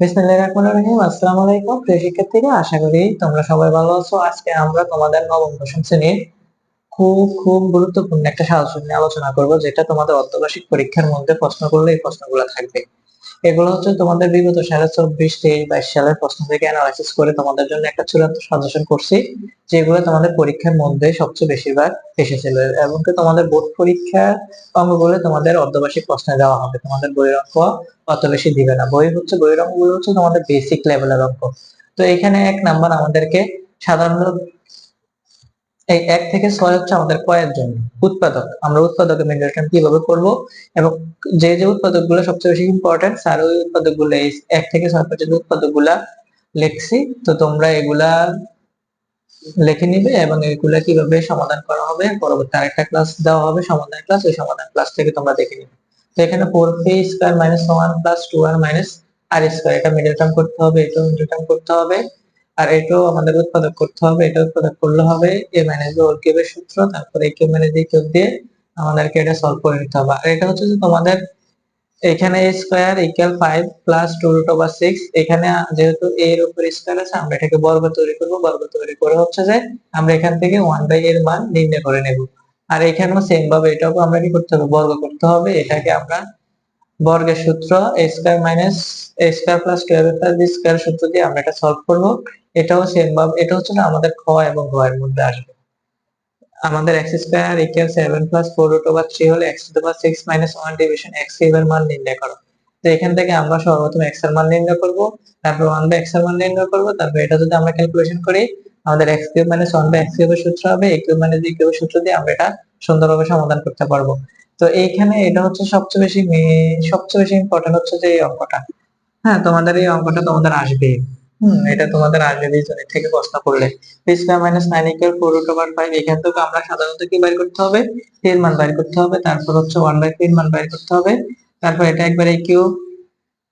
বিসমিল্লাহির রহমানির রহিম। আসসালামু আলাইকুম প্রিয় শিক্ষার্থীরা, আশা করি তোমরা সবাই ভালো আছো। আজকে আমরা তোমাদের নবম দশম শ্রেণীর খুব খুব গুরুত্বপূর্ণ একটা সাজেশন নিয়ে আলোচনা করব, যেটা তোমাদের অর্ধবার্ষিক পরীক্ষার মধ্যে প্রশ্ন করলে এই প্রশ্নগুলো থাকবে। এগুলো হচ্ছে তোমাদের বিগত সালে 24, 23, 22 সালের প্রশ্ন থেকে অ্যানালাইসিস করে তোমাদের জন্য একটা চূড়ান্ত সাজেশন করছি, যেগুলো তোমাদের পরীক্ষার মধ্যে সবচেয়ে বেশিরভাগ এসেছিল। এবং কি তোমাদের বোর্ড পরীক্ষার অঙ্কগুলো তোমাদের অর্ধবার্ষিক প্রশ্নে দেওয়া হবে, তোমাদের বইয়ের অঙ্ক অত বেশি দিবে না। বইয়ের অঙ্কগুলো হচ্ছে তোমাদের বেসিক লেভেলের অঙ্ক। তো এখানে 1 নাম্বার আমাদেরকে সাধারণত এই 1 থেকে 6 হচ্ছে আমাদের ক্রয়ের জন্য উৎপাদক। আমরা উৎপাদকের নির্ধারণ কিভাবে করব, এবং যে যে উৎপাদকগুলো সবচেয়ে বেশি ইম্পর্টেন্ট স্যার ওই উৎপাদকগুলো এই 1 থেকে 6 পর্যন্ত উৎপাদকগুলা লিখছি। তো তোমরা এগুলা লিখে নিবে এবং এগুলা কিভাবে সমাধান করা হবে পরবর্তী আরেকটা ক্লাস দেওয়া হবে, সমাধান ক্লাস। ওই সমাধান ক্লাস থেকে তোমরা দেখে নিবে। তো এখানে 4p² - 1 + 2r - r², এটা মিডল টার্ম করতে হবে, এটাও মিডল টার্ম করতে হবে, আর এটাও আমাদের উৎপাদক করতে হবে। এটা উৎপাদক করলে হবে a - b হোল কিউবের সূত্র, তারপরে a³ - b³ দিয়ে আমাদেরকে এটা সলভ করে নিতে হবে। আর এটা হচ্ছে যে তোমাদের এখানে a স্কয়ার ইকুয়াল 5 প্লাস 2√6। এখানে যেহেতু a এর উপর স্কয়ার আছে, আমরা এটাকে বর্গ তৈরি করব। বর্গ তৈরি করে হচ্ছে যে আমরা এখান থেকে 1/a এর মান নির্ণয় করে নেব। আর এখানেও সেম ভাবে এটাকে আমরা কি করতে হবে, বর্গ করতে হবে। এটাকে আমরা বর্গের সূত্র a square minus a square plus 12a plus b square সূত্র দিয়ে আমরা এটা সলভ করব। এটাও সেম ভাবে, এটা হচ্ছে না আমাদের খ এবং ঘ এর মধ্যে আসবে। আমাদের x স্কয়ার ইকুয়াল 7 প্লাস 4√3 হলে x to the power 6 minus 1 division x এর মান নির্ণয় করো। তো এখান থেকে আমরা সর্বপ্রথম x এর মান নির্ণয় করব, তারপর 1/x এর মান নির্ণয় করব, তারপর এটা যদি আমরা ক্যালকুলেশন করি আমাদের x³ - 1/x³ এর সূত্র হবে, a³ - b³ এর সূত্র দিয়ে আমরা এটা সুন্দরভাবে সমাধান করতে পারবো। তো এইখানে এটা হচ্ছে সবচেয়ে বেশি ইম্পর্টেন্ট হচ্ছে যে এই অঙ্কটা। হ্যাঁ, তোমাদের এই অঙ্কটা তোমাদের আসবে। এটা তোমাদের আসবে বীজগণিত থেকে প্রশ্ন করলে। p² - 9 = 4√5। এখান থেকে আমরা সাধারণত কি বের করতে হবে, এর মান বের করতে হবে। তারপর হচ্ছে 1/3 এর মান বের করতে হবে। তারপর এটা একবার a³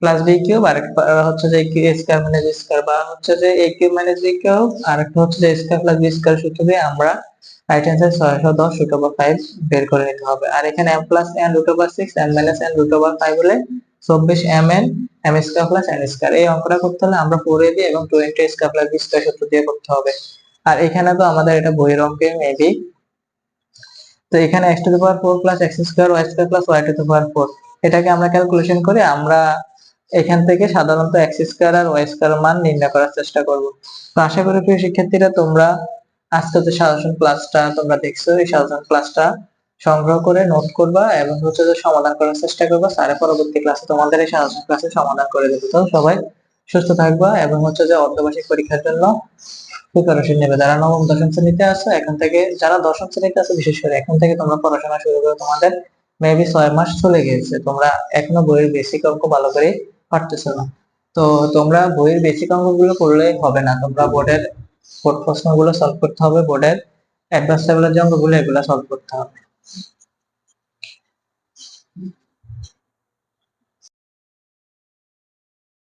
প্লাস b³ আর একটা হচ্ছে যে a² - b² বা হচ্ছে যে a³ - b³ আর একটা হচ্ছে যে a² প্লাস b² সূত্র দিয়ে আমরা রাইট অ্যান্সার 610√5 বের করে নিতে হবে। আর এখানে m plus n √6 m minus n √5 হলে 24 mn m² প্লাস n²। এই অঙ্কটা করতে হলে আমরা 4ab এবং 20a² প্লাস b² সূত্র দিয়ে করতে হবে। আর এখানে তো আমাদের এটা বইয়ের অঙ্কে মেবি। তো এখানে x to the power 4 plus x square y square plus y to the power 4, এটাকে আমরা ক্যালকুলেশন করে আমরা এখান থেকে সাধারণত x স্কয়ার আর y স্কয়ার মান নির্ণয় করার চেষ্টা করব। তো আশা করি প্রিয় শিক্ষার্থীরা তোমরা আজকে যে সাজেশন ক্লাসটা তোমরা দেখছো, এই সাজেশন ক্লাসটা সংগ্রহ করে নোট করবা এবং হচ্ছে যে সমাধান করার চেষ্টা করবা। স্যারের পরবর্তী ক্লাসে তোমাদের এই সাজেশন ক্লাসে সমাধান করে দেবে। তো সবাই সুস্থ থাকবা এবং হচ্ছে যে অর্ধবার্ষিক পরীক্ষার জন্য প্রিপারেশন নেবে। যারা নবম দশম শ্রেণীতে আছো এখন থেকে, যারা দশম শ্রেণীতে আছো বিশেষ করে এখন থেকে তোমরা পড়াশোনা শুরু করো। তোমাদের মেবি 6 মাস চলে গিয়েছে, তোমরা এখনো বইয়ের বেসিক অঙ্ক ভালো করে পারতেছো না। তো তোমরা বইয়ের বেসিক অঙ্কগুলো করলে হবে না, তোমরা বোর্ড প্রশ্নগুলো সলভ করতে হবে, বোর্ডের অ্যাডভান্স লেভেলের যে অঙ্কগুলো এগুলো সলভ করতে হবে।